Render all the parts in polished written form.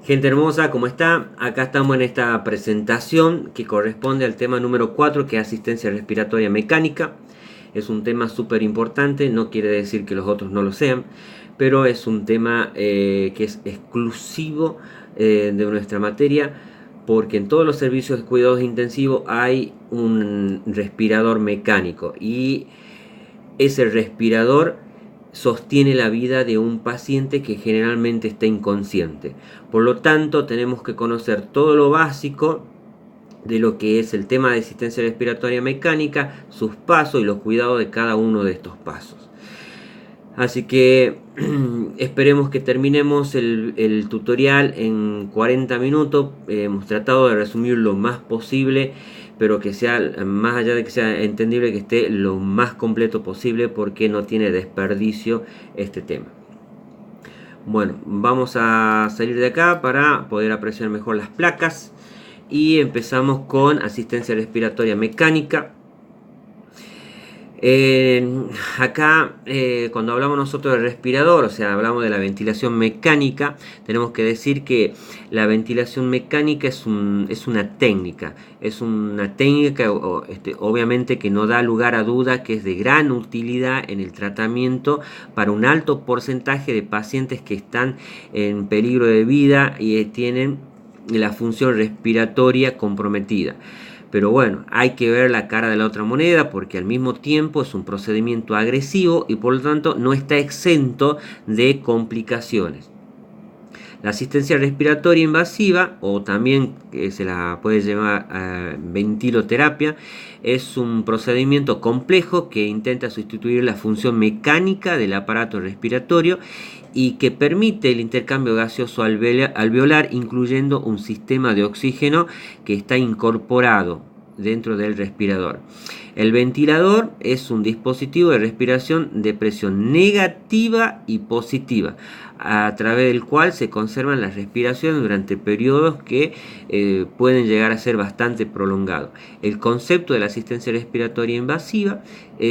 Gente hermosa, ¿cómo está? Acá estamos en esta presentación que corresponde al tema número 4, que es asistencia respiratoria mecánica. Es un tema súper importante, no quiere decir que los otros no lo sean, pero es un tema que es exclusivo de nuestra materia, porque en todos los servicios de cuidados intensivos hay un respirador mecánico y ese respirador sostiene la vida de un paciente que generalmente está inconsciente. Por lo tanto, tenemos que conocer todo lo básico de lo que es el tema de asistencia respiratoria mecánica, sus pasos y los cuidados de cada uno de estos pasos. Así que esperemos que terminemos el tutorial en 40 minutos. Hemos tratado de resumir lo más posible, pero que sea, más allá de que sea entendible, que esté lo más completo posible, porque no tiene desperdicio este tema. Bueno, vamos a salir de acá para poder apreciar mejor las placas y empezamos con asistencia respiratoria mecánica. Acá, cuando hablamos nosotros del respirador, o sea, hablamos de la ventilación mecánica, tenemos que decir que la ventilación mecánica es una técnica. Es una técnica, obviamente, que no da lugar a duda, que es de gran utilidad en el tratamiento para un alto porcentaje de pacientes que están en peligro de vida y tienen la función respiratoria comprometida. Pero bueno, hay que ver la cara de la otra moneda, porque al mismo tiempo es un procedimiento agresivo y por lo tanto no está exento de complicaciones. La asistencia respiratoria invasiva, o también se la puede llamar ventiloterapia, es un procedimiento complejo que intenta sustituir la función mecánica del aparato respiratorio y que permite el intercambio gaseoso alveolar, incluyendo un sistema de oxígeno que está incorporado dentro del respirador. El ventilador es un dispositivo de respiración de presión negativa y positiva, a través del cual se conservan las respiraciones durante periodos que pueden llegar a ser bastante prolongados. El concepto de la asistencia respiratoria invasiva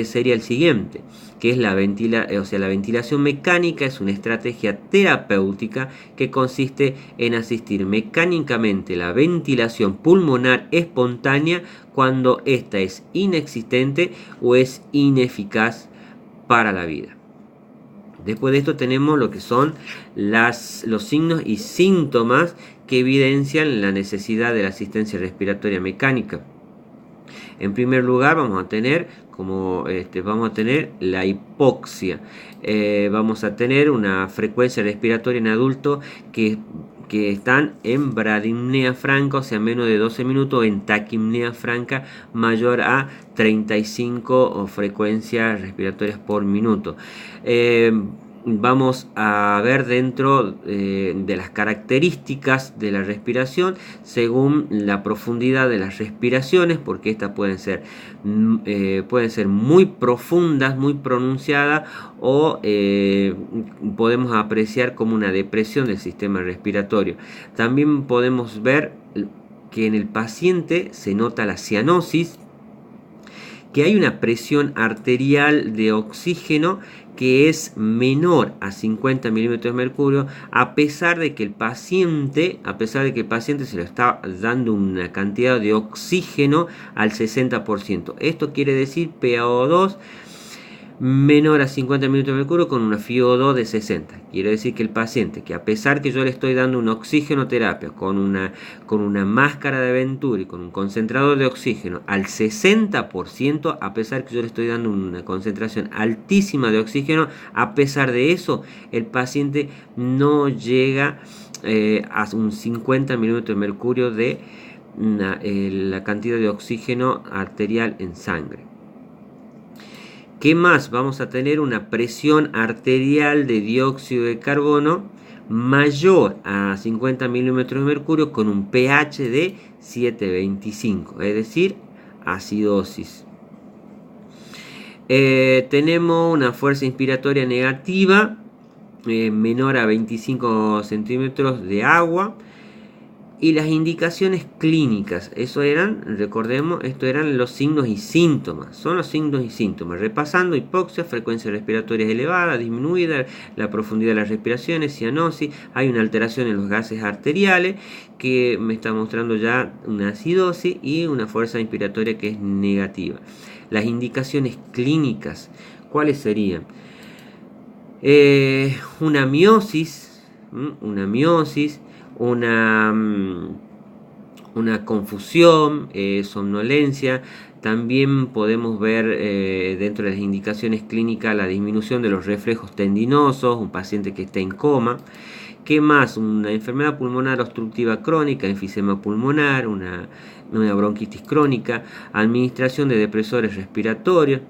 sería el siguiente, que es la ventilación mecánica. Es una estrategia terapéutica que consiste en asistir mecánicamente la ventilación pulmonar espontánea cuando ésta es inexistente o es ineficaz para la vida. Después de esto tenemos lo que son los signos y síntomas que evidencian la necesidad de la asistencia respiratoria mecánica. En primer lugar vamos a tener la hipoxia. Vamos a tener una frecuencia respiratoria en adultos que están en bradipnea franca, o sea, menos de 12 minutos, en taquipnea franca mayor a 35 frecuencias respiratorias por minuto. Vamos a ver dentro de las características de la respiración según la profundidad de las respiraciones, porque estas pueden ser muy profundas, muy pronunciadas, o podemos apreciar como una depresión del sistema respiratorio. También podemos ver que en el paciente se nota la cianosis, que hay una presión arterial de oxígeno que es menor a 50 milímetros de mercurio, a pesar de que el paciente se le está dando una cantidad de oxígeno al 60%. Esto quiere decir PaO2 menor a 50 minutos de mercurio con una FiO2 de 60. Quiere decir que el paciente, que a pesar que yo le estoy dando una oxigenoterapia con una máscara de Venturi, con un concentrador de oxígeno al 60%, a pesar que yo le estoy dando una concentración altísima de oxígeno, a pesar de eso, el paciente no llega a un 50 milímetros de mercurio de la cantidad de oxígeno arterial en sangre. ¿Qué más? Vamos a tener una presión arterial de dióxido de carbono mayor a 50 milímetros de mercurio con un pH de 7,25, es decir, acidosis. Tenemos una fuerza inspiratoria negativa menor a 25 centímetros de agua. Y las indicaciones clínicas, eso eran, recordemos, esto eran los signos y síntomas, son los signos y síntomas. Repasando: hipoxia, frecuencia respiratoria elevada, disminuida, la profundidad de las respiraciones, cianosis, hay una alteración en los gases arteriales que me está mostrando ya una acidosis y una fuerza inspiratoria que es negativa. Las indicaciones clínicas, ¿cuáles serían? Una miosis, una confusión, somnolencia. También podemos ver dentro de las indicaciones clínicas la disminución de los reflejos tendinosos, un paciente que está en coma. ¿Qué más? Una enfermedad pulmonar obstructiva crónica, enfisema pulmonar, una bronquitis crónica, administración de depresores respiratorios,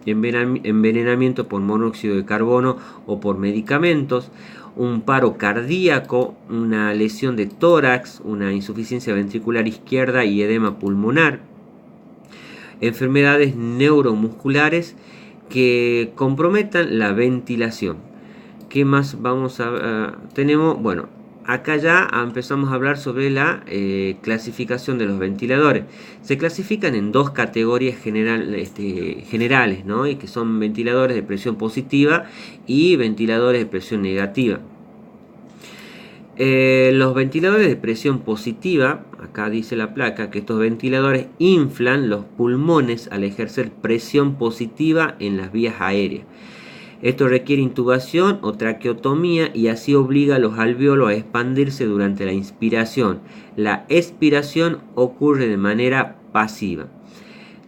envenenamiento por monóxido de carbono o por medicamentos, un paro cardíaco, una lesión de tórax, una insuficiencia ventricular izquierda y edema pulmonar, enfermedades neuromusculares que comprometan la ventilación. ¿Qué más tenemos? Bueno, acá ya empezamos a hablar sobre la clasificación de los ventiladores. Se clasifican en dos categorías generales, ¿no? Y que son ventiladores de presión positiva y ventiladores de presión negativa. Los ventiladores de presión positiva, acá dice la placa que estos ventiladores inflan los pulmones al ejercer presión positiva en las vías aéreas. Esto requiere intubación o traqueotomía y así obliga a los alvéolos a expandirse durante la inspiración. La expiración ocurre de manera pasiva.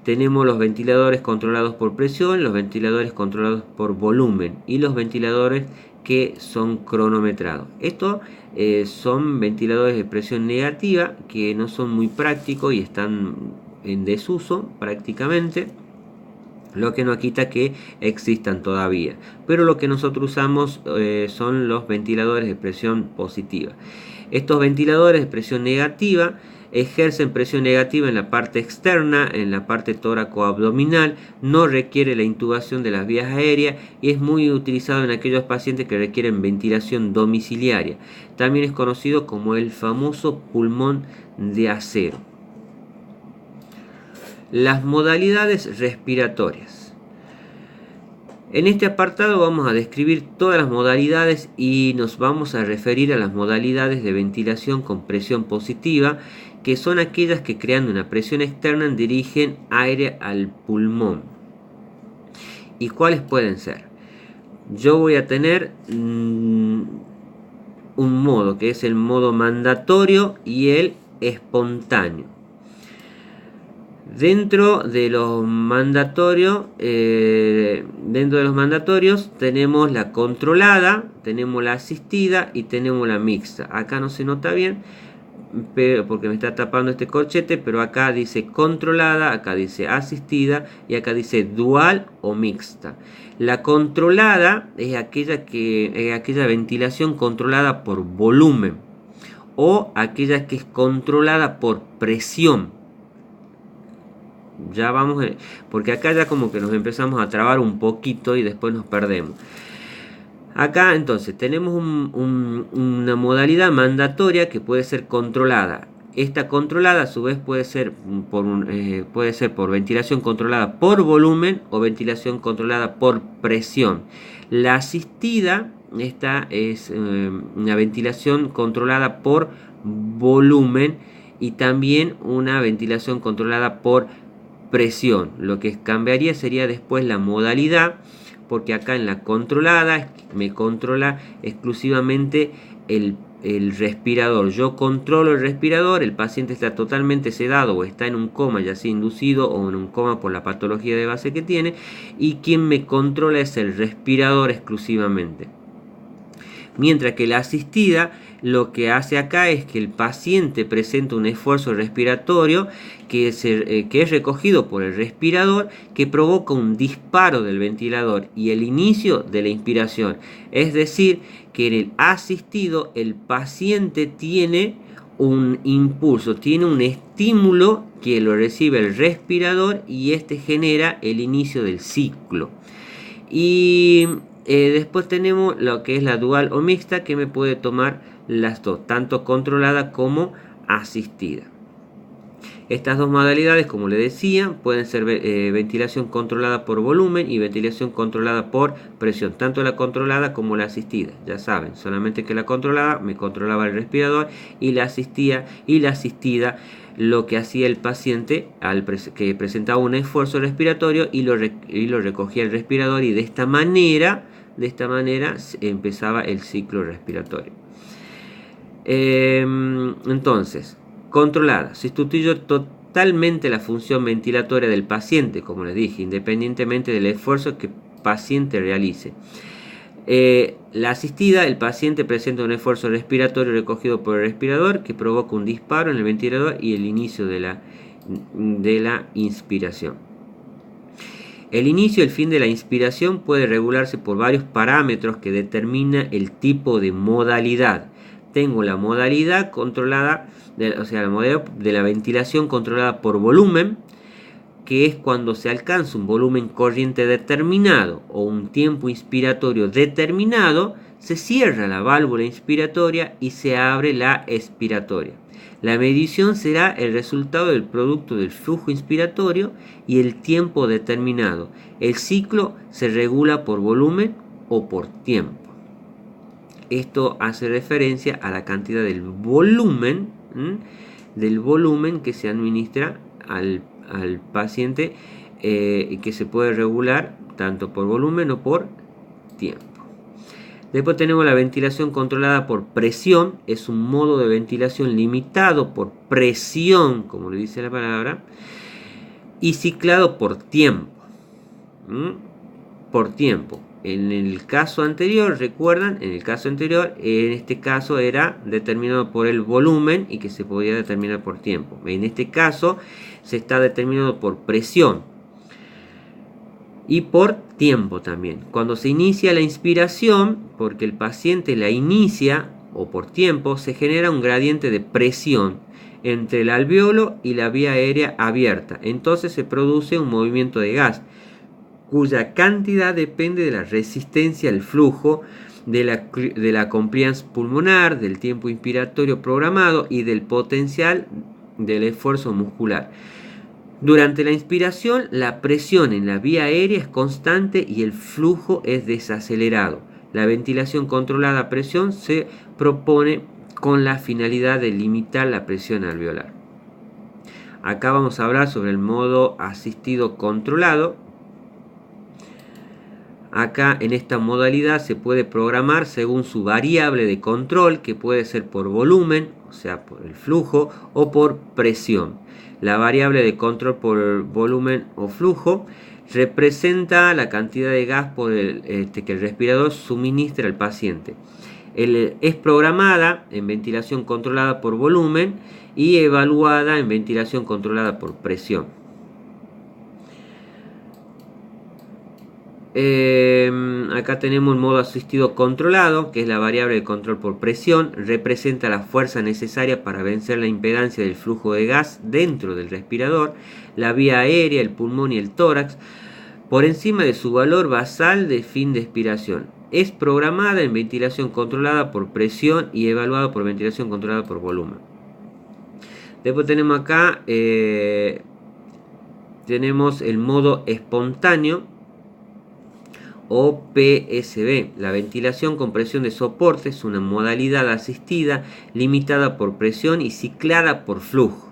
Tenemos los ventiladores controlados por presión, los ventiladores controlados por volumen y los ventiladores que son cronometrados. Estos son ventiladores de presión negativa que no son muy prácticos y están en desuso prácticamente. Lo que no quita que existan todavía. Pero lo que nosotros usamos son los ventiladores de presión positiva. Estos ventiladores de presión negativa ejercen presión negativa en la parte externa, en la parte tóraco-abdominal, no requiere la intubación de las vías aéreas y es muy utilizado en aquellos pacientes que requieren ventilación domiciliaria. También es conocido como el famoso pulmón de acero. Las modalidades respiratorias. En este apartado vamos a describir todas las modalidades y nos vamos a referir a las modalidades de ventilación con presión positiva, que son aquellas que creando una presión externa dirigen aire al pulmón. ¿Y cuáles pueden ser? Yo voy a tener un modo que es el modo mandatorio y el espontáneo. Dentro de los mandatorios tenemos la controlada, tenemos la asistida y tenemos la mixta. Acá no se nota bien porque me está tapando este corchete, pero acá dice controlada, acá dice asistida y acá dice dual o mixta. La controlada es aquella ventilación controlada por volumen o aquella que es controlada por presión. Ya vamos, porque acá ya como que nos empezamos a trabar un poquito y después nos perdemos. Acá entonces tenemos una modalidad mandatoria que puede ser controlada. Esta controlada a su vez puede ser por ventilación controlada por volumen o ventilación controlada por presión. La asistida, esta es una ventilación controlada por volumen y también una ventilación controlada por presión. Lo que cambiaría sería después la modalidad, porque acá en la controlada me controla exclusivamente el respirador. Yo controlo el respirador, el paciente está totalmente sedado o está en un coma, ya sea inducido o en un coma por la patología de base que tiene, y quien me controla es el respirador exclusivamente. Mientras que la asistida lo que hace acá es que el paciente presenta un esfuerzo respiratorio que es recogido por el respirador, que provoca un disparo del ventilador y el inicio de la inspiración. Es decir, que en el asistido el paciente tiene un impulso, tiene un estímulo que lo recibe el respirador y este genera el inicio del ciclo. Y después tenemos lo que es la dual o mixta, que me puede tomar las dos, tanto controlada como asistida. Estas dos modalidades, como le decía, pueden ser ventilación controlada por volumen y ventilación controlada por presión, tanto la controlada como la asistida. Ya saben, solamente que la controlada me controlaba el respirador y la asistida lo que hacía el paciente que presentaba un esfuerzo respiratorio y lo recogía el respirador, y de esta manera empezaba el ciclo respiratorio. Entonces, controlada sustituye totalmente la función ventilatoria del paciente, como les dije, independientemente del esfuerzo que el paciente realice. La asistida, el paciente presenta un esfuerzo respiratorio recogido por el respirador que provoca un disparo en el ventilador y el inicio de la inspiración. El inicio y el fin de la inspiración puede regularse por varios parámetros que determina el tipo de modalidad. Tengo la modalidad controlada, la modalidad de la ventilación controlada por volumen, que es cuando se alcanza un volumen corriente determinado o un tiempo inspiratorio determinado, se cierra la válvula inspiratoria y se abre la expiratoria. La medición será el resultado del producto del flujo inspiratorio y el tiempo determinado. El ciclo se regula por volumen o por tiempo. Esto hace referencia a la cantidad del volumen que se administra al paciente, que se puede regular tanto por volumen o por tiempo. Después tenemos la ventilación controlada por presión. Es un modo de ventilación limitado por presión, como le dice la palabra, y ciclado por tiempo. Por tiempo. En el caso anterior, recuerdan, en este caso era determinado por el volumen y que se podía determinar por tiempo. En este caso se está determinado por presión y por tiempo también. Cuando se inicia la inspiración, porque el paciente la inicia, o por tiempo, se genera un gradiente de presión entre el alvéolo y la vía aérea abierta. Entonces se produce un movimiento de gas, cuya cantidad depende de la resistencia al flujo, de la compliance pulmonar, del tiempo inspiratorio programado y del potencial del esfuerzo muscular. Durante la inspiración, la presión en la vía aérea es constante y el flujo es desacelerado. La ventilación controlada a presión se propone con la finalidad de limitar la presión alveolar. Acá vamos a hablar sobre el modo asistido controlado. Acá en esta modalidad se puede programar según su variable de control, que puede ser por volumen, o sea por el flujo, o por presión. La variable de control por volumen o flujo representa la cantidad de gas que el respirador suministra al paciente. Es programada en ventilación controlada por volumen y evaluada en ventilación controlada por presión. Acá tenemos el modo asistido controlado, que es la variable de control por presión. Representa la fuerza necesaria para vencer la impedancia del flujo de gas dentro del respirador, la vía aérea, el pulmón y el tórax, por encima de su valor basal de fin de expiración. Es programada en ventilación controlada por presión y evaluada por ventilación controlada por volumen. Después tenemos acá tenemos el modo espontáneo, o PSB. La ventilación con presión de soporte es una modalidad asistida limitada por presión y ciclada por flujo.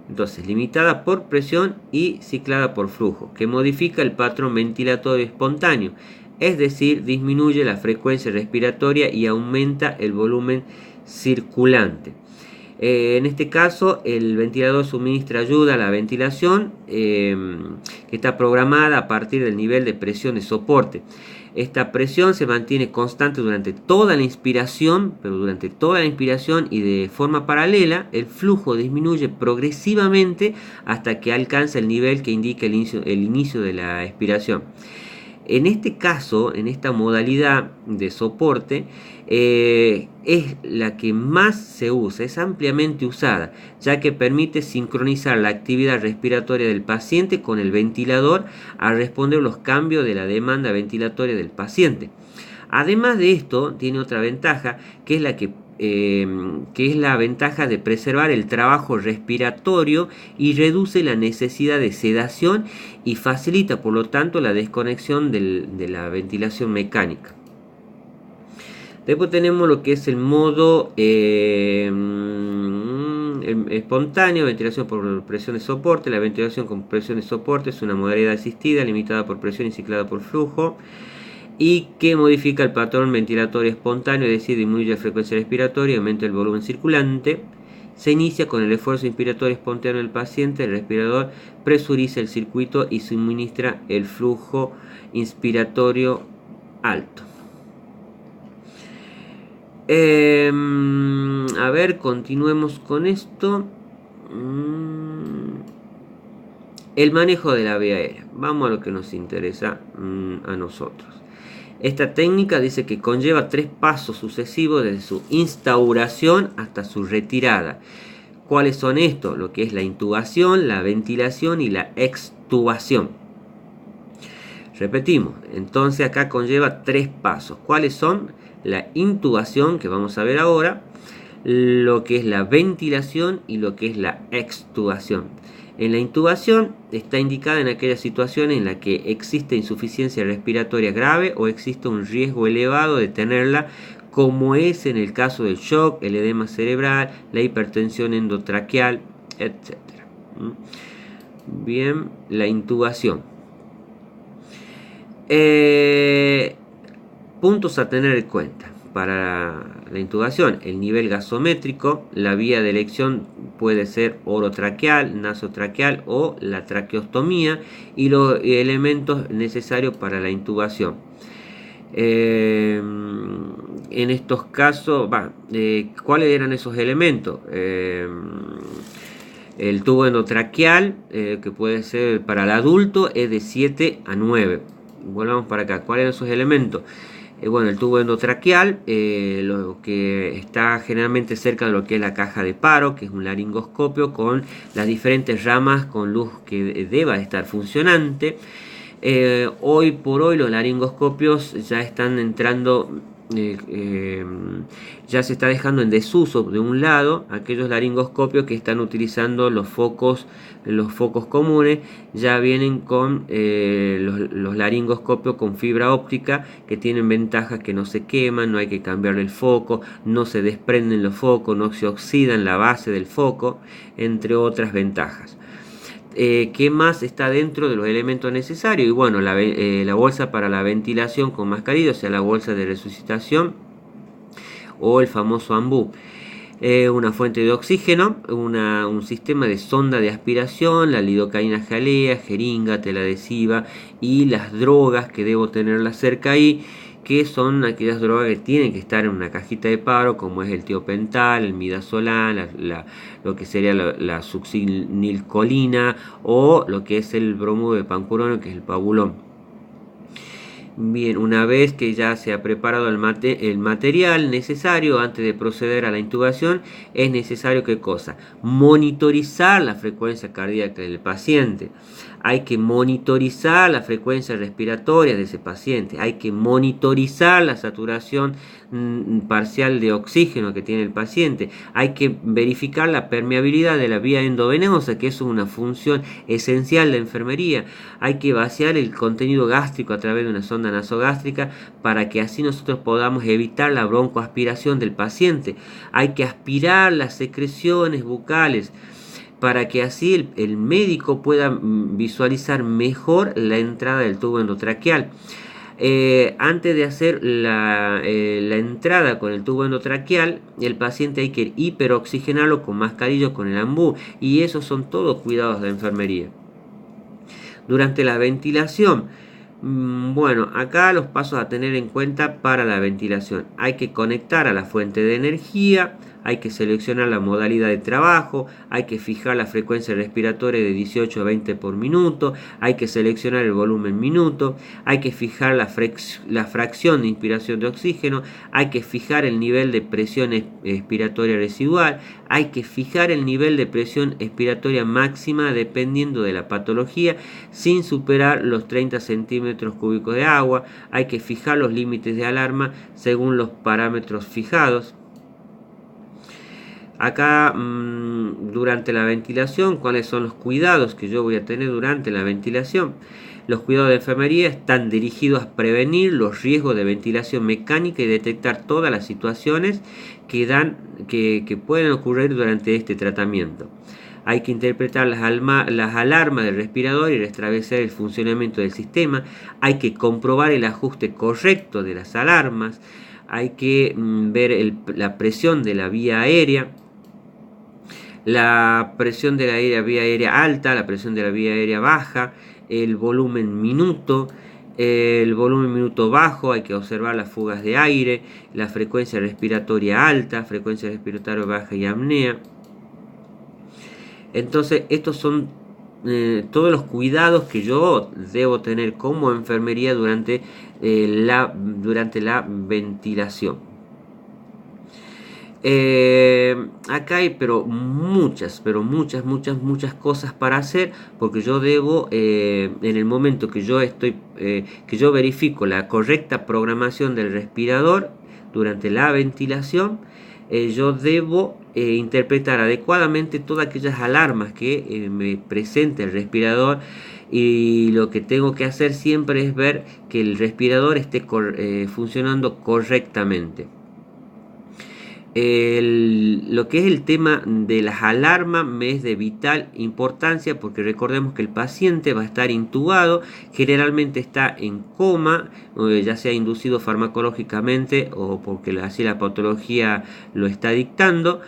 Entonces, limitada por presión y ciclada por flujo, que modifica el patrón ventilatorio espontáneo, es decir, disminuye la frecuencia respiratoria y aumenta el volumen circulante. En este caso, el ventilador suministra ayuda a la ventilación que está programada a partir del nivel de presión de soporte. Esta presión se mantiene constante durante toda la inspiración, pero durante toda la inspiración y de forma paralela, el flujo disminuye progresivamente hasta que alcanza el nivel que indica el inicio de la expiración. En este caso, en esta modalidad de soporte, es la que más se usa, es ampliamente usada, ya que permite sincronizar la actividad respiratoria del paciente con el ventilador al responder los cambios de la demanda ventilatoria del paciente. Además de esto, tiene otra ventaja, que es la que que es la ventaja de preservar el trabajo respiratorio y reduce la necesidad de sedación y facilita por lo tanto la desconexión de la ventilación mecánica. Después tenemos lo que es el modo espontáneo, ventilación por presión de soporte. La ventilación con presión de soporte es una modalidad asistida, limitada por presión y ciclada por flujo, y que modifica el patrón ventilatorio espontáneo, es decir, disminuye la frecuencia respiratoria y aumenta el volumen circulante. Se inicia con el esfuerzo inspiratorio espontáneo del paciente. El respirador presuriza el circuito y suministra el flujo inspiratorio alto. A ver, continuemos con esto. El manejo de la vía aérea. Vamos a lo que nos interesa a nosotros. Esta técnica dice que conlleva 3 pasos sucesivos desde su instauración hasta su retirada. ¿Cuáles son estos? Lo que es la intubación, la ventilación y la extubación. Repetimos, entonces acá conlleva 3 pasos. ¿Cuáles son? La intubación, que vamos a ver ahora, lo que es la ventilación y lo que es la extubación. En la intubación está indicada en aquellas situaciones en las que existe insuficiencia respiratoria grave o existe un riesgo elevado de tenerla, como es en el caso del shock, el edema cerebral, la hipertensión endotraqueal, etc. Bien, la intubación. Puntos a tener en cuenta para la intubación: el nivel gasométrico, la vía de elección puede ser orotraqueal, nasotraqueal o la traqueostomía, y los elementos necesarios para la intubación. En estos casos, ¿cuáles eran esos elementos? El tubo endotraqueal, que puede ser para el adulto, es de 7 a 9. Volvamos para acá. ¿Cuáles eran esos elementos? Bueno, el tubo endotraqueal, lo que está generalmente cerca de lo que es la caja de paro, que es un laringoscopio con las diferentes ramas con luz que deba estar funcionante. Hoy por hoy los laringoscopios ya están entrando, ya se está dejando en desuso de un lado aquellos laringoscopios que están utilizando los focos comunes. Ya vienen con los laringoscopios con fibra óptica, que tienen ventajas: que no se queman, no hay que cambiarle el foco, no se desprenden los focos, no se oxidan la base del foco, entre otras ventajas. ¿Qué más está dentro de los elementos necesarios? Y bueno, la bolsa para la ventilación con mascarilla, o sea, la bolsa de resucitación o el famoso ambú. Una fuente de oxígeno, un sistema de sonda de aspiración, la lidocaína jalea, jeringa, tela adhesiva y las drogas que debo tenerlas cerca ahí, que son aquellas drogas que tienen que estar en una cajita de paro, como es el tiopental, el midazolam, lo que sería la succinilcolina, o lo que es el bromuro de pancurano, que es el pabulón. Bien, una vez que ya se ha preparado el material necesario antes de proceder a la intubación, es necesario, ¿qué cosa? Monitorizar la frecuencia cardíaca del paciente. Hay que monitorizar la frecuencia respiratoria de ese paciente. Hay que monitorizar la saturación parcial de oxígeno que tiene el paciente. Hay que verificar la permeabilidad de la vía endovenosa, que eso es una función esencial de enfermería. Hay que vaciar el contenido gástrico a través de una sonda nasogástrica, para que así nosotros podamos evitar la broncoaspiración del paciente. Hay que aspirar las secreciones bucales, para que así el médico pueda visualizar mejor la entrada del tubo endotraqueal. Antes de hacer la entrada con el tubo endotraqueal, el paciente hay que hiperoxigenarlo con mascarilla, con el ambú, y esos son todos cuidados de enfermería. Durante la ventilación, bueno, acá los pasos a tener en cuenta para la ventilación: hay que conectar a la fuente de energía, hay que seleccionar la modalidad de trabajo, hay que fijar la frecuencia respiratoria de 18 a 20 por minuto, hay que seleccionar el volumen minuto, hay que fijar la fracción de inspiración de oxígeno, hay que fijar el nivel de presión expiratoria residual, hay que fijar el nivel de presión expiratoria máxima dependiendo de la patología, sin superar los 30 centímetros cúbicos de agua, hay que fijar los límites de alarma según los parámetros fijados. Acá, durante la ventilación, ¿cuáles son los cuidados que yo voy a tener durante la ventilación? Los cuidados de enfermería están dirigidos a prevenir los riesgos de ventilación mecánica y detectar todas las situaciones que pueden ocurrir durante este tratamiento. Hay que interpretar las alarmas del respirador y restablecer el funcionamiento del sistema. Hay que comprobar el ajuste correcto de las alarmas. Hay que ver la presión de la vía aérea. La presión de la vía aérea alta, la presión de la vía aérea baja, el volumen minuto bajo, hay que observar las fugas de aire, la frecuencia respiratoria alta, frecuencia respiratoria baja y apnea. Entonces, estos son todos los cuidados que yo debo tener como enfermería durante la ventilación. Acá hay muchas cosas para hacer, porque yo debo, en el momento que yo verifico la correcta programación del respirador durante la ventilación, yo debo interpretar adecuadamente todas aquellas alarmas que me presenta el respirador, y lo que tengo que hacer siempre es ver que el respirador esté funcionando correctamente. Lo que es el tema de las alarmas me es de vital importancia, porque recordemos que el paciente va a estar intubado, generalmente está en coma, ya sea inducido farmacológicamente o porque así la patología lo está dictando,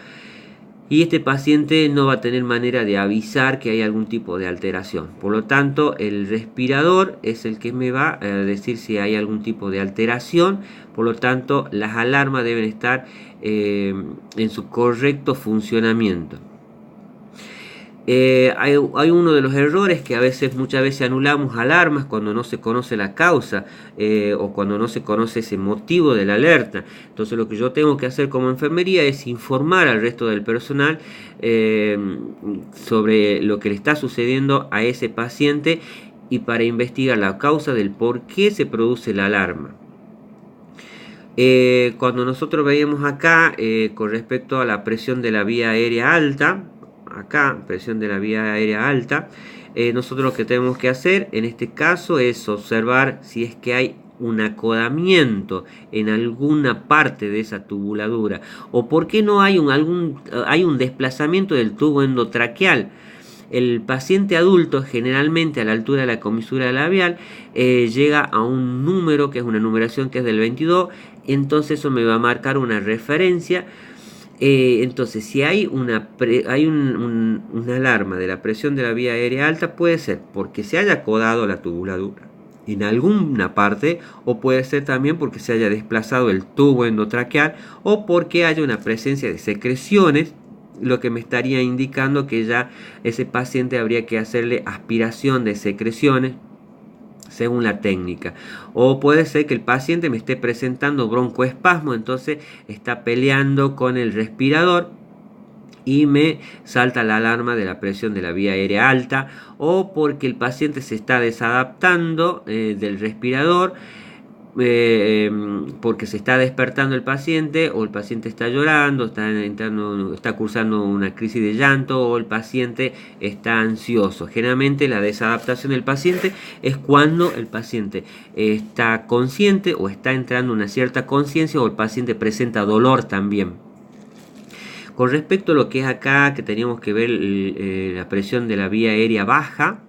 y este paciente no va a tener manera de avisar que hay algún tipo de alteración. Por lo tanto, el respirador es el que me va a decir si hay algún tipo de alteración. Por lo tanto, las alarmas deben estar en su correcto funcionamiento. Hay uno de los errores que muchas veces anulamos alarmas cuando no se conoce la causa, o cuando no se conoce ese motivo de la alerta. Entonces, lo que yo tengo que hacer como enfermería es informar al resto del personal sobre lo que le está sucediendo a ese paciente, y para investigar la causa del por qué se produce la alarma. Cuando nosotros veíamos acá con respecto a la presión de la vía aérea alta, presión de la vía aérea alta, nosotros lo que tenemos que hacer en este caso es observar si es que hay un acodamiento en alguna parte de esa tubuladura, o por qué no hay un desplazamiento del tubo endotraqueal. El paciente adulto, generalmente a la altura de la comisura labial, llega a un número que es una numeración que es del 22, entonces eso me va a marcar una referencia. Entonces, si hay una alarma de la presión de la vía aérea alta, puede ser porque se haya acodado la tubuladura en alguna parte, o puede ser también porque se haya desplazado el tubo endotraqueal, o porque haya una presencia de secreciones, lo que me estaría indicando que ya ese paciente habría que hacerle aspiración de secreciones según la técnica. O puede ser que el paciente me esté presentando broncoespasmo, entonces está peleando con el respirador y me salta la alarma de la presión de la vía aérea alta, o porque el paciente se está desadaptando del respirador, porque se está despertando el paciente, o el paciente está llorando, está cursando una crisis de llanto, o el paciente está ansioso. Generalmente la desadaptación del paciente es cuando el paciente está consciente o está entrando una cierta conciencia, o el paciente presenta dolor también. Con respecto a lo que es acá, que teníamos que ver la presión de la vía aérea baja,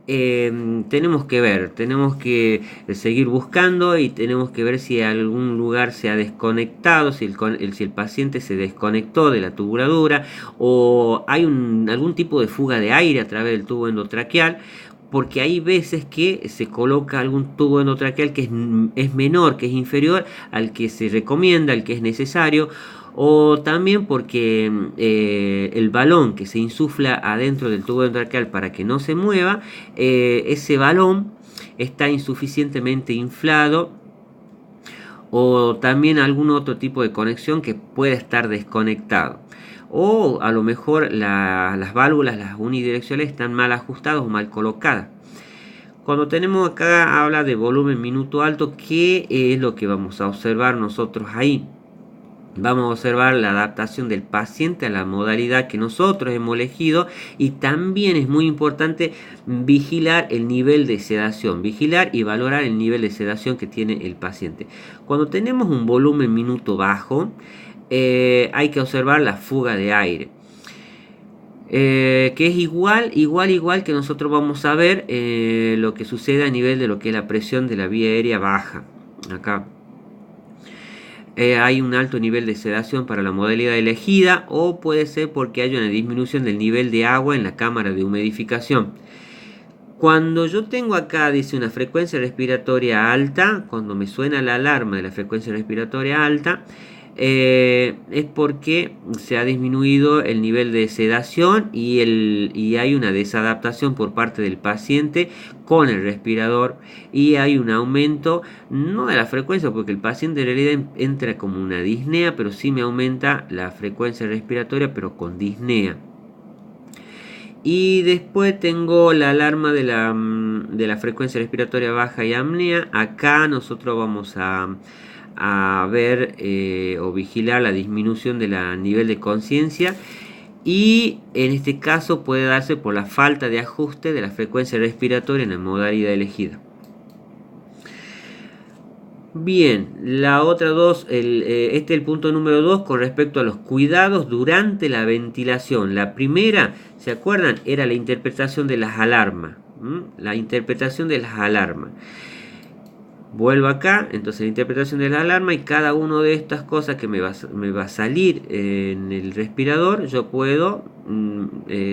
tenemos que seguir buscando, y tenemos que ver si algún lugar se ha desconectado, si el paciente se desconectó de la tubuladura, o hay algún tipo de fuga de aire a través del tubo endotraqueal, porque hay veces que se coloca algún tubo endotraqueal que es menor, que es inferior al que se recomienda, al que es necesario, o también porque el balón que se insufla adentro del tubo endotraqueal para que no se mueva, ese balón está insuficientemente inflado, o también algún otro tipo de conexión que puede estar desconectado, o a lo mejor las válvulas, las unidireccionales, están mal ajustadas o mal colocadas. Cuando tenemos acá, habla de volumen minuto alto, ¿qué es lo que vamos a observar nosotros ahí? Vamos a observar la adaptación del paciente a la modalidad que nosotros hemos elegido, y también es muy importante vigilar el nivel de sedación, vigilar y valorar el nivel de sedación que tiene el paciente. Cuando tenemos un volumen minuto bajo, hay que observar la fuga de aire. Que es igual que nosotros vamos a ver lo que sucede a nivel de lo que es la presión de la vía aérea baja. Acá hay un alto nivel de sedación para la modalidad elegida, o puede ser porque hay una disminución del nivel de agua en la cámara de humidificación. Cuando yo tengo acá, dice, una frecuencia respiratoria alta, cuando me suena la alarma de la frecuencia respiratoria alta, es porque se ha disminuido el nivel de sedación y hay una desadaptación por parte del paciente con el respirador, y hay un aumento, no de la frecuencia, porque el paciente en realidad entra como una disnea, pero sí me aumenta la frecuencia respiratoria, pero con disnea. Y después tengo la alarma de la frecuencia respiratoria baja y apnea. Acá nosotros vamos a ver o vigilar la disminución del nivel de conciencia, y en este caso puede darse por la falta de ajuste de la frecuencia respiratoria en la modalidad elegida. Bien, la otra dos, este es el punto número 2 con respecto a los cuidados durante la ventilación. La primera, ¿se acuerdan? Era la interpretación de las alarmas. La interpretación de las alarmas. Vuelvo acá, entonces la interpretación de la alarma, y cada una de estas cosas que me va a salir en el respirador, yo puedo,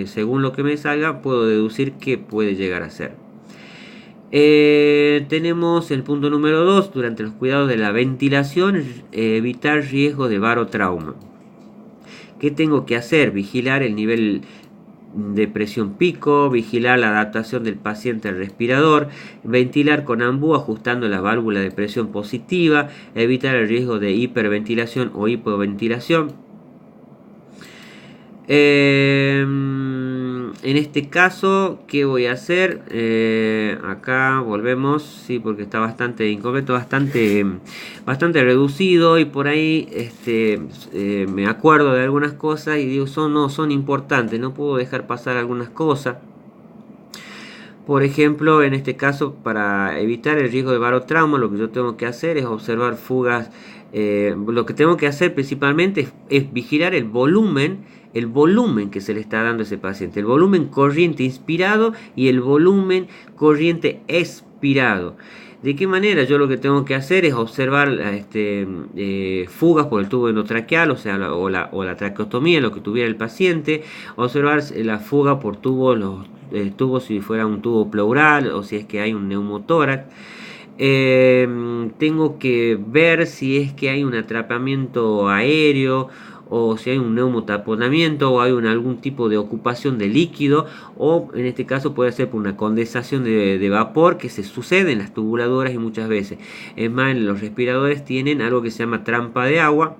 según lo que me salga, puedo deducir qué puede llegar a ser. Tenemos el punto número 2, durante los cuidados de la ventilación, evitar riesgo de barotrauma. ¿Qué tengo que hacer? Vigilar el nivel de presión pico, vigilar la adaptación del paciente al respirador, ventilar con ambú ajustando la válvula de presión positiva, evitar el riesgo de hiperventilación o hipoventilación. En este caso, ¿qué voy a hacer? Acá volvemos, sí, porque está bastante incompleto, bastante reducido, y por ahí me acuerdo de algunas cosas y digo, son importantes, no puedo dejar pasar algunas cosas. Por ejemplo, en este caso, para evitar el riesgo de barotrauma, lo que yo tengo que hacer es observar fugas. Lo que tengo que hacer principalmente es vigilar el volumen que se le está dando a ese paciente, el volumen corriente inspirado y el volumen corriente expirado. ¿De qué manera? Yo lo que tengo que hacer es observar fugas por el tubo endotraqueal, o sea, o la traqueostomía, lo que tuviera el paciente, observar la fuga por los tubos, si fuera un tubo pleural o si es que hay un neumotórax. Tengo que ver si es que hay un atrapamiento aéreo, o si hay un neumotaponamiento, o hay algún tipo de ocupación de líquido, o en este caso puede ser por una condensación de vapor que se sucede en las tubuladoras, y muchas veces. Es más, los respiradores tienen algo que se llama trampa de agua,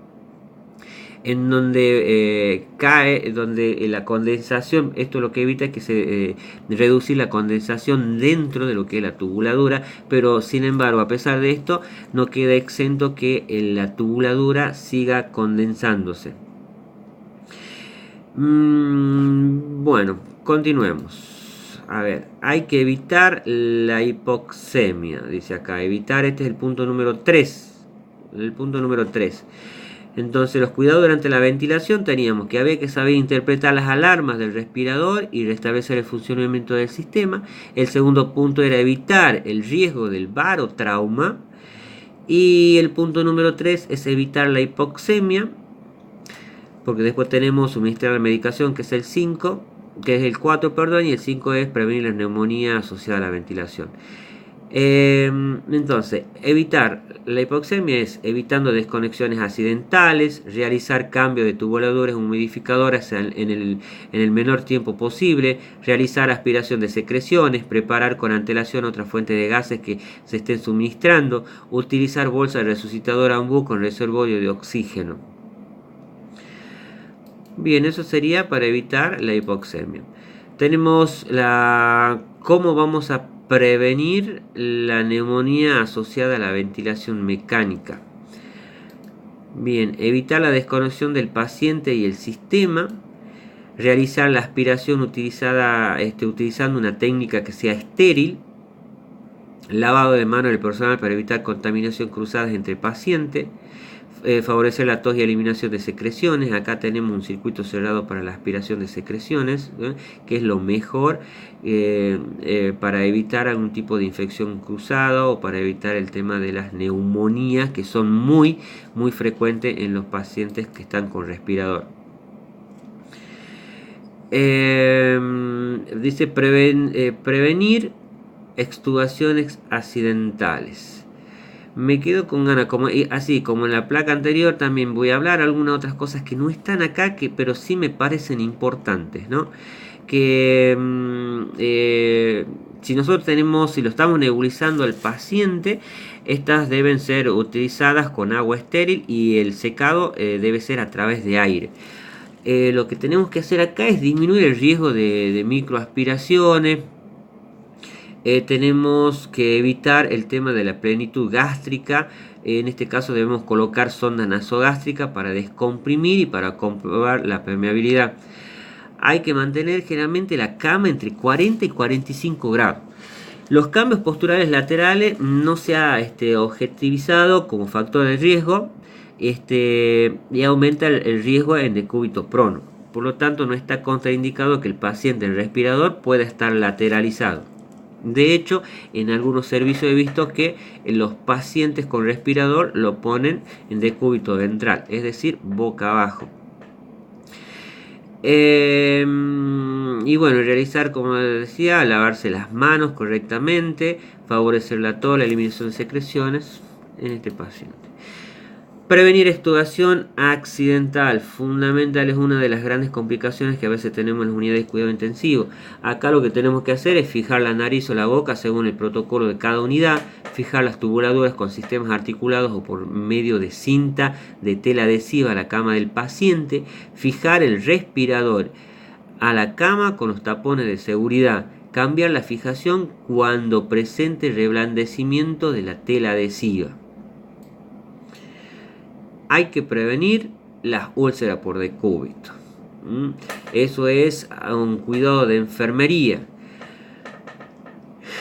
en donde cae, donde la condensación, esto lo que evita es que se reducir la condensación dentro de lo que es la tubuladura, pero sin embargo, a pesar de esto, no queda exento que la tubuladura siga condensándose. Bueno, continuemos. A ver, hay que evitar la hipoxemia, dice acá. Evitar, este es el punto número 3. El punto número 3. Entonces, los cuidados durante la ventilación, teníamos que había que saber interpretar las alarmas del respirador y restablecer el funcionamiento del sistema. El segundo punto era evitar el riesgo del barotrauma. Y el punto número 3 es evitar la hipoxemia, porque después tenemos suministrar la medicación, que es el 5, que es el 4, perdón, y el 5 es prevenir la neumonía asociada a la ventilación. Entonces, evitar la hipoxemia es evitando desconexiones accidentales, realizar cambios de tubuladuras humidificadoras en el menor tiempo posible, realizar aspiración de secreciones, preparar con antelación otra fuente de gases que se estén suministrando, utilizar bolsa resucitadora ambú con reservorio de oxígeno. Bien, eso sería para evitar la hipoxemia. Tenemos cómo vamos a prevenir la neumonía asociada a la ventilación mecánica. Bien, evitar la desconexión del paciente y el sistema. Realizar la aspiración utilizando una técnica que sea estéril. Lavado de manos del personal para evitar contaminación cruzada entre pacientes. Favorecer la tos y eliminación de secreciones. Acá tenemos un circuito cerrado para la aspiración de secreciones, que es lo mejor para evitar algún tipo de infección cruzada o para evitar el tema de las neumonías, que son muy frecuentes en los pacientes que están con respirador. Dice prevenir extubaciones accidentales. Me quedo con ganas, así como en la placa anterior también voy a hablar algunas otras cosas que no están acá, pero sí me parecen importantes, ¿no? Que si nosotros si lo estamos nebulizando al paciente, estas deben ser utilizadas con agua estéril y el secado debe ser a través de aire. Lo que tenemos que hacer acá es disminuir el riesgo de microaspiraciones. Tenemos que evitar el tema de la plenitud gástrica. En este caso debemos colocar sonda nasogástrica para descomprimir y para comprobar la permeabilidad. Hay que mantener generalmente la cama entre 40 y 45 grados. Los cambios posturales laterales no se ha objetivizado como factor de riesgo. Y aumenta el riesgo en decúbito prono. Por lo tanto, no está contraindicado que el paciente en respirador pueda estar lateralizado. De hecho, en algunos servicios he visto que los pacientes con respirador lo ponen en decúbito ventral, es decir, boca abajo. Y bueno, realizar, como decía, lavarse las manos correctamente, favorecer la tos, la eliminación de secreciones en este paciente. Prevenir extubación accidental, fundamental, es una de las grandes complicaciones que a veces tenemos en las unidades de cuidado intensivo. Acá lo que tenemos que hacer es fijar la nariz o la boca según el protocolo de cada unidad, fijar las tubuladuras con sistemas articulados o por medio de cinta de tela adhesiva a la cama del paciente, fijar el respirador a la cama con los tapones de seguridad, cambiar la fijación cuando presente reblandecimiento de la tela adhesiva. Hay que prevenir las úlceras por decúbito. Eso es un cuidado de enfermería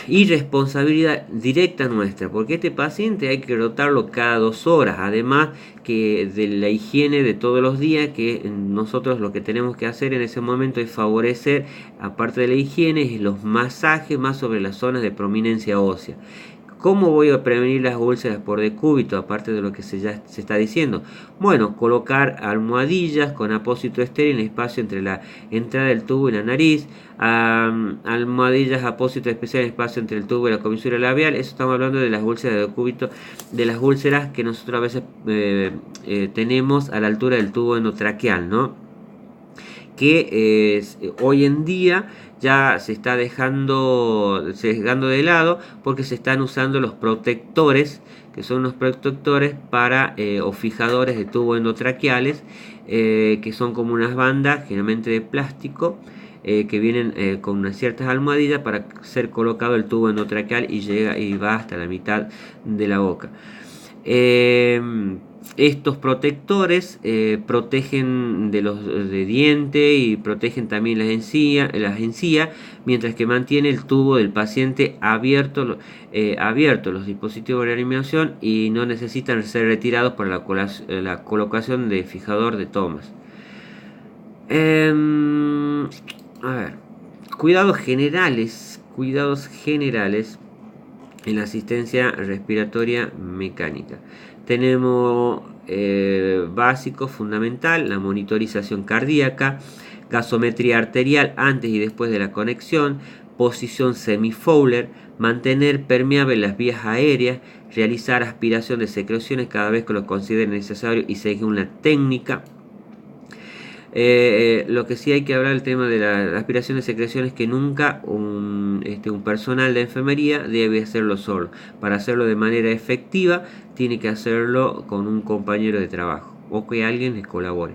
y responsabilidad directa nuestra, porque este paciente hay que rotarlo cada 2 horas, además que de la higiene de todos los días, que nosotros lo que tenemos que hacer en ese momento es favorecer, aparte de la higiene, los masajes más sobre las zonas de prominencia ósea. ¿Cómo voy a prevenir las úlceras por decúbito, aparte de lo que ya se está diciendo? Bueno, colocar almohadillas con apósito estéril en el espacio entre la entrada del tubo y la nariz, almohadillas apósito especial en el espacio entre el tubo y la comisura labial. Eso estamos hablando de las úlceras de decúbito, de las úlceras que nosotros a veces tenemos a la altura del tubo endotraqueal, ¿no? Que hoy en día ya se está dejando de lado porque se están usando los protectores, que son unos protectores para o fijadores de tubos endotraqueales, que son como unas bandas generalmente de plástico, que vienen con unas ciertas almohadillas para ser colocado el tubo endotraqueal y va hasta la mitad de la boca. Estos protectores protegen de diente y protegen también las encías, mientras que mantiene el tubo del paciente abierto los dispositivos de reanimación y no necesitan ser retirados para la colocación de fijador de tomas. A ver, cuidados generales en la asistencia respiratoria mecánica. Tenemos básico, fundamental, la monitorización cardíaca, gasometría arterial antes y después de la conexión, posición semi-Fowler, mantener permeables las vías aéreas, realizar aspiración de secreciones cada vez que lo considere necesario y seguir una técnica. Lo que sí hay que hablar del tema de la aspiración de secreciones, que nunca un personal de enfermería debe hacerlo solo. Para hacerlo de manera efectiva tiene que hacerlo con un compañero de trabajo o que alguien les colabore,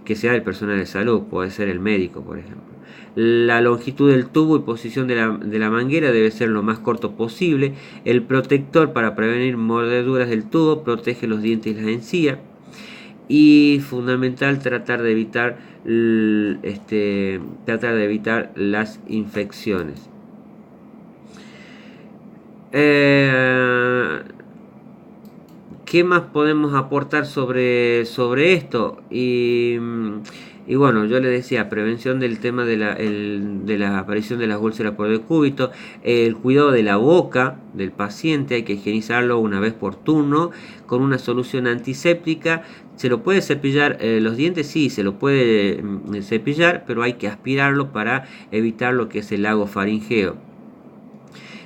que sea el personal de salud, puede ser el médico, por ejemplo. La longitud del tubo y posición de la manguera debe ser lo más corto posible. El protector para prevenir mordeduras del tubo protege los dientes y las encías. y fundamental tratar de evitar las infecciones. ¿Qué más podemos aportar sobre esto? Y bueno, yo le decía, prevención del tema de la aparición de las úlceras por decúbito, el cuidado de la boca del paciente, hay que higienizarlo una vez por turno con una solución antiséptica. ¿Se lo puede cepillar los dientes? Sí, se lo puede cepillar, pero hay que aspirarlo para evitar lo que es el lago faringeo.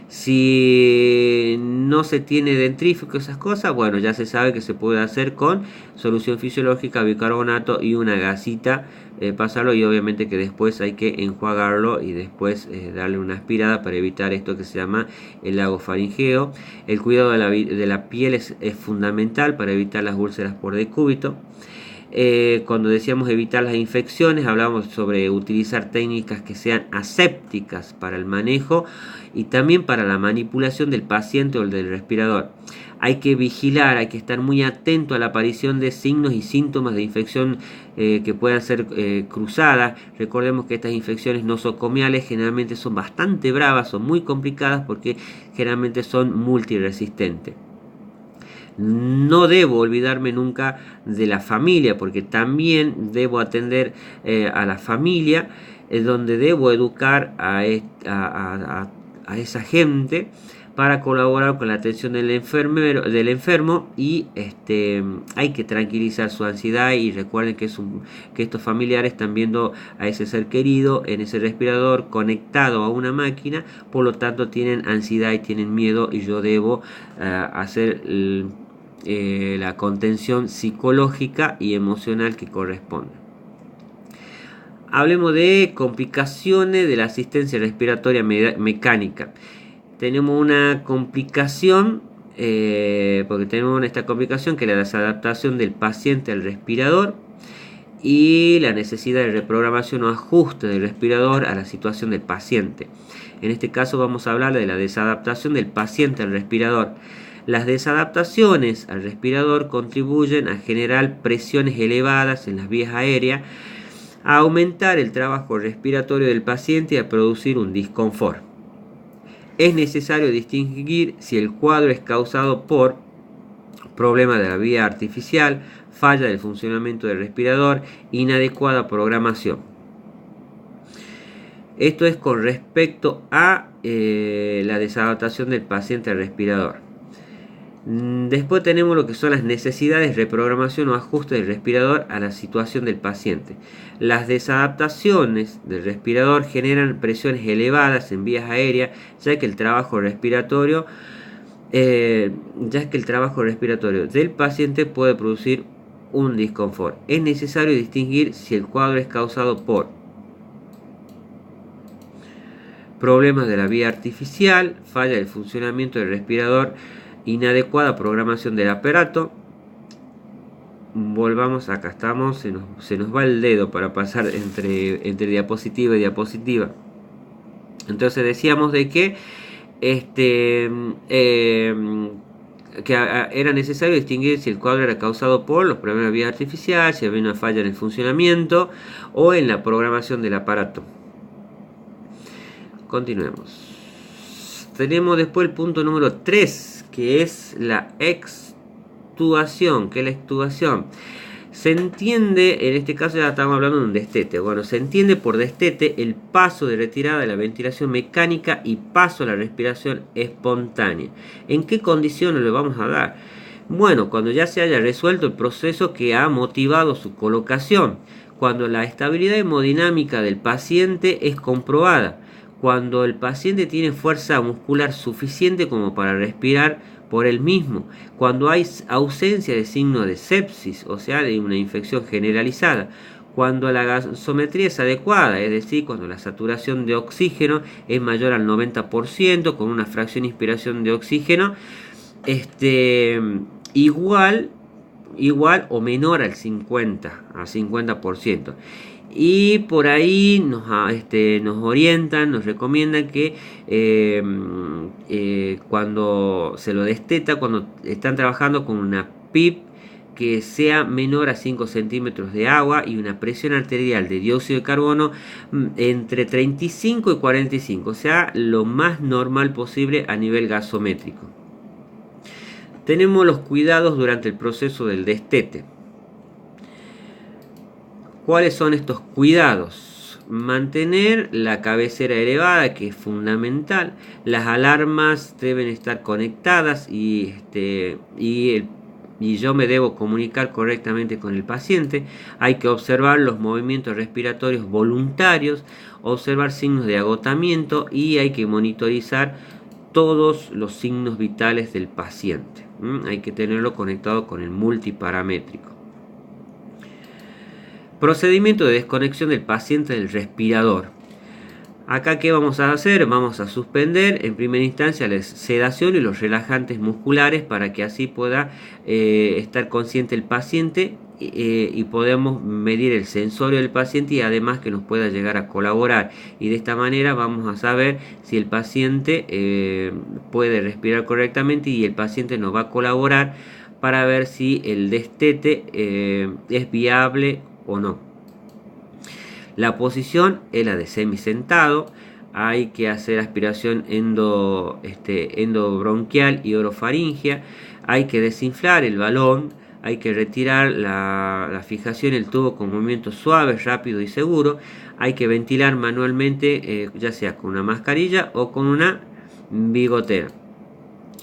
Si no se tiene dentrífico, esas cosas, bueno, ya se sabe que se puede hacer con solución fisiológica, bicarbonato y una gasita, pasarlo, y obviamente que después hay que enjuagarlo y después darle una aspirada para evitar esto que se llama el lago faringeo. El cuidado de la piel es fundamental para evitar las úlceras por decúbito. Cuando decíamos evitar las infecciones, hablábamos sobre utilizar técnicas que sean asépticas para el manejo y también para la manipulación del paciente o el del respirador. Hay que vigilar, hay que estar muy atento a la aparición de signos y síntomas de infección que puedan ser cruzadas. Recordemos que estas infecciones nosocomiales generalmente son bastante bravas, son muy complicadas porque generalmente son multiresistentes. No debo olvidarme nunca de la familia, porque también debo atender a la familia, donde debo educar a esa gente para colaborar con la atención del enfermo, y hay que tranquilizar su ansiedad, y recuerden que estos familiares están viendo a ese ser querido en ese respirador conectado a una máquina, por lo tanto tienen ansiedad y tienen miedo, y yo debo hacer la contención psicológica y emocional que corresponde. Hablemos de complicaciones de la asistencia respiratoria mecánica. Tenemos una complicación, porque tenemos esta complicación que es la desadaptación del paciente al respirador y la necesidad de reprogramación o ajuste del respirador a la situación del paciente. En este caso vamos a hablar de la desadaptación del paciente al respirador. Las desadaptaciones al respirador contribuyen a generar presiones elevadas en las vías aéreas, a aumentar el trabajo respiratorio del paciente y a producir un disconfort. Es necesario distinguir si el cuadro es causado por problema de la vía artificial, falla del funcionamiento del respirador, inadecuada programación. Esto es con respecto a la desadaptación del paciente al respirador. Después tenemos lo que son las necesidades de reprogramación o ajuste del respirador a la situación del paciente. Las desadaptaciones del respirador generan presiones elevadas en vías aéreas, ya que el trabajo respiratorio del paciente puede producir un disconfort. Es necesario distinguir si el cuadro es causado por problemas de la vía artificial, falla del funcionamiento del respirador, inadecuada programación del aparato. Volvamos, acá estamos, se nos va el dedo para pasar entre diapositiva y diapositiva. Entonces decíamos de que era necesario distinguir si el cuadro era causado por los problemas de la vía artificial, si había una falla en el funcionamiento o en la programación del aparato. Continuemos. Tenemos después el punto número 3, que es la extubación. ¿Qué es la extubación? Se entiende, en este caso ya estamos hablando de un destete. Bueno, se entiende por destete el paso de retirada de la ventilación mecánica y paso a la respiración espontánea. ¿En qué condiciones le vamos a dar? Bueno, cuando ya se haya resuelto el proceso que ha motivado su colocación, cuando la estabilidad hemodinámica del paciente es comprobada, cuando el paciente tiene fuerza muscular suficiente como para respirar por él mismo, cuando hay ausencia de signo de sepsis, o sea, de una infección generalizada, cuando la gasometría es adecuada, es decir, cuando la saturación de oxígeno es mayor al 90%, con una fracción de inspiración de oxígeno igual o menor al 50%. Y por ahí nos orientan, nos recomiendan que cuando se lo desteta, cuando están trabajando con una PIP que sea menor a 5 centímetros de agua y una presión arterial de dióxido de carbono entre 35 y 45, o sea, lo más normal posible a nivel gasométrico. Tenemos los cuidados durante el proceso del destete. ¿Cuáles son estos cuidados? Mantener la cabecera elevada, que es fundamental. Las alarmas deben estar conectadas y yo me debo comunicar correctamente con el paciente. Hay que observar los movimientos respiratorios voluntarios, observar signos de agotamiento y hay que monitorizar todos los signos vitales del paciente. Hay que tenerlo conectado con el multiparamétrico. Procedimiento de desconexión del paciente del respirador. Acá, ¿qué vamos a hacer? Vamos a suspender en primera instancia la sedación y los relajantes musculares para que así pueda estar consciente el paciente y podemos medir el sensorio del paciente y además que nos pueda llegar a colaborar. Y de esta manera vamos a saber si el paciente puede respirar correctamente y el paciente nos va a colaborar para ver si el destete es viable o no. La posición es la de semisentado. Hay que hacer aspiración endobronquial y orofaringea. Hay que desinflar el balón. Hay que retirar la fijación del tubo con movimiento suave, rápido y seguro. Hay que ventilar manualmente, ya sea con una mascarilla o con una bigotera.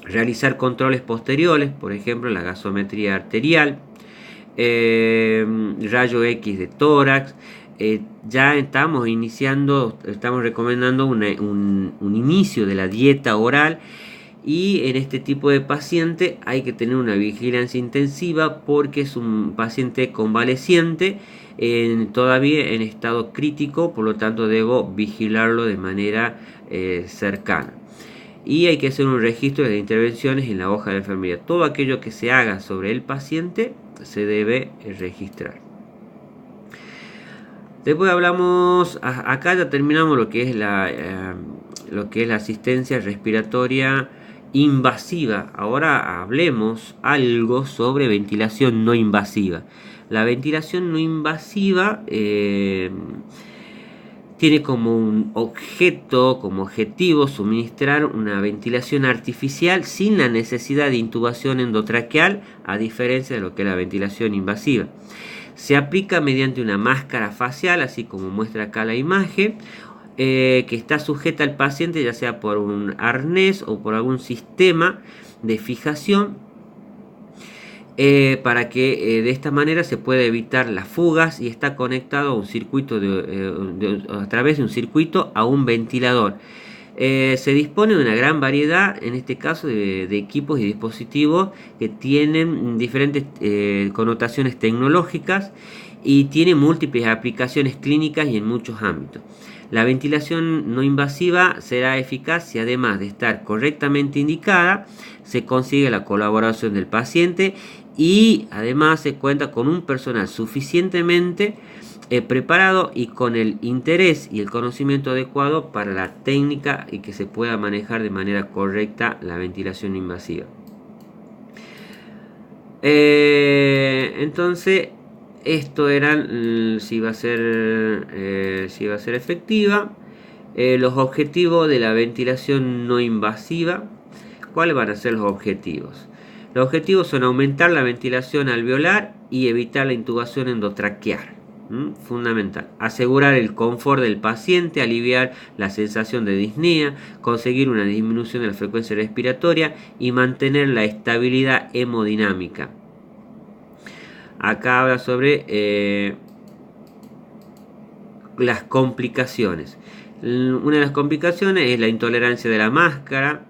Realizar controles posteriores, por ejemplo la gasometría arterial, rayo X de tórax. Ya estamos recomendando un inicio de la dieta oral y en este tipo de paciente hay que tener una vigilancia intensiva porque es un paciente convaleciente todavía en estado crítico, por lo tanto debo vigilarlo de manera cercana. Y hay que hacer un registro de intervenciones en la hoja de enfermería. Todo aquello que se haga sobre el paciente se debe registrar. Después hablamos, acá ya terminamos lo que es la asistencia respiratoria invasiva. Ahora hablemos algo sobre ventilación no invasiva. La ventilación no invasiva tiene como objetivo suministrar una ventilación artificial sin la necesidad de intubación endotraqueal, a diferencia de lo que es la ventilación invasiva. Se aplica mediante una máscara facial, así como muestra acá la imagen, que está sujeta al paciente ya sea por un arnés o por algún sistema de fijación, para que de esta manera se pueda evitar las fugas y está conectado a un circuito a través de un circuito a un ventilador. Se dispone de una gran variedad, en este caso, de equipos y dispositivos que tienen diferentes connotaciones tecnológicas y tiene múltiples aplicaciones clínicas y en muchos ámbitos. La ventilación no invasiva será eficaz si, además de estar correctamente indicada, se consigue la colaboración del paciente y además se cuenta con un personal suficientemente preparado y con el interés y el conocimiento adecuado para la técnica y que se pueda manejar de manera correcta la ventilación invasiva. Entonces, esto eran si va a ser efectiva, los objetivos de la ventilación no invasiva. ¿Cuáles van a ser los objetivos? Los objetivos son aumentar la ventilación alveolar y evitar la intubación endotraqueal. Fundamental. Asegurar el confort del paciente, aliviar la sensación de disnea, conseguir una disminución de la frecuencia respiratoria y mantener la estabilidad hemodinámica. Acá habla sobre las complicaciones. Una de las complicaciones es la intolerancia de la máscara.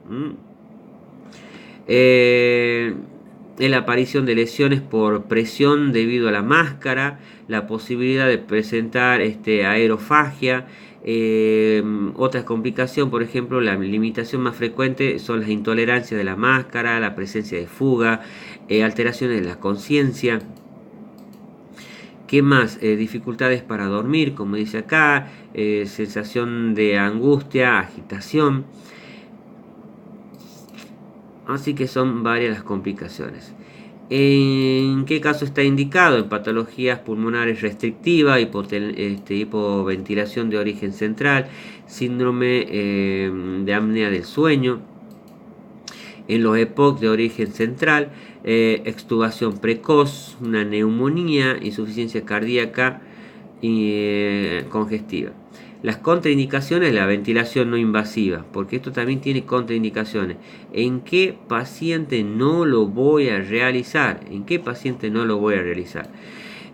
La aparición de lesiones por presión debido a la máscara, la posibilidad de presentar aerofagia. Otra complicación, por ejemplo, la limitación más frecuente son las intolerancias de la máscara, la presencia de fuga, alteraciones de la conciencia. ¿Qué más? Dificultades para dormir, como dice acá, sensación de angustia, agitación. Así que son varias las complicaciones. ¿En qué caso está indicado? En patologías pulmonares restrictivas, hipoventilación de origen central, síndrome de apnea del sueño, en los EPOC de origen central, extubación precoz, una neumonía, insuficiencia cardíaca y congestiva. Las contraindicaciones, la ventilación no invasiva, porque esto también tiene contraindicaciones. ¿En qué paciente no lo voy a realizar? ¿En qué paciente no lo voy a realizar?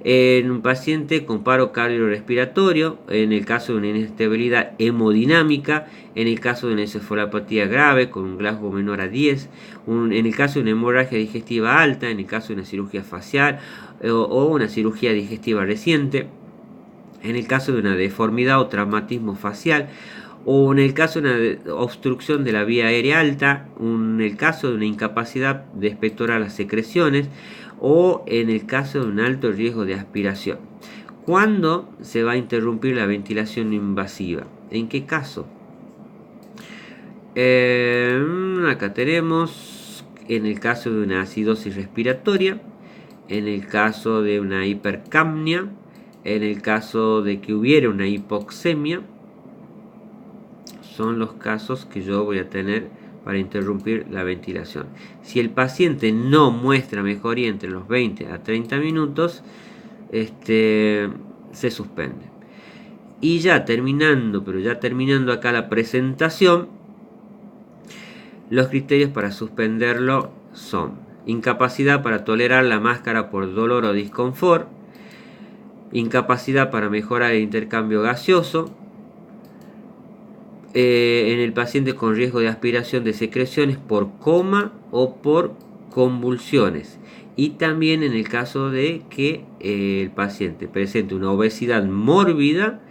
En un paciente con paro cardiorrespiratorio, en el caso de una inestabilidad hemodinámica, en el caso de una encefalopatía grave con un Glasgow menor a 10, en el caso de una hemorragia digestiva alta, en el caso de una cirugía facial o una cirugía digestiva reciente, en el caso de una deformidad o traumatismo facial, o en el caso de una obstrucción de la vía aérea alta, en el caso de una incapacidad de expectorar las secreciones, o en el caso de un alto riesgo de aspiración. ¿Cuándo se va a interrumpir la ventilación invasiva? ¿En qué caso? Acá tenemos en el caso de una acidosis respiratoria, en el caso de una hipercapnia, en el caso de que hubiera una hipoxemia. Son los casos que yo voy a tener para interrumpir la ventilación. Si el paciente no muestra mejoría entre los 20 a 30 minutos, se suspende. Y ya terminando acá la presentación, los criterios para suspenderlo son: incapacidad para tolerar la máscara por dolor o disconfort, incapacidad para mejorar el intercambio gaseoso, en el paciente con riesgo de aspiración de secreciones por coma o por convulsiones, y también en el caso de que el paciente presente una obesidad mórbida,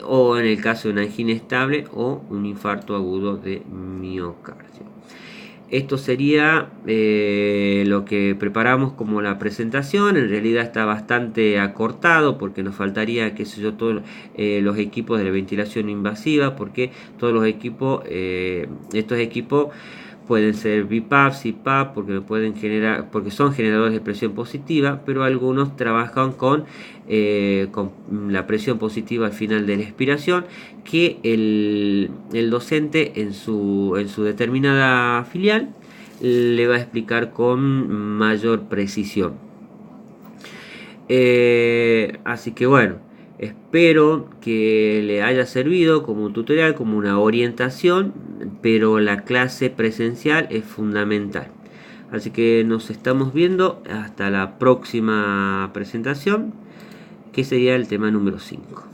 o en el caso de una angina estable o un infarto agudo de miocardio. Esto sería lo que preparamos como la presentación. En realidad está bastante acortado porque nos faltaría, qué sé yo, todos los equipos de la ventilación invasiva, porque todos los equipos, estos equipos pueden ser BiPAP, CPAP, porque son generadores de presión positiva, pero algunos trabajan con la presión positiva al final de la expiración, que el docente en su determinada filial le va a explicar con mayor precisión. Así que bueno, espero que le haya servido como un tutorial, como una orientación, pero la clase presencial es fundamental. Así que nos estamos viendo hasta la próxima presentación, que sería el tema número 5.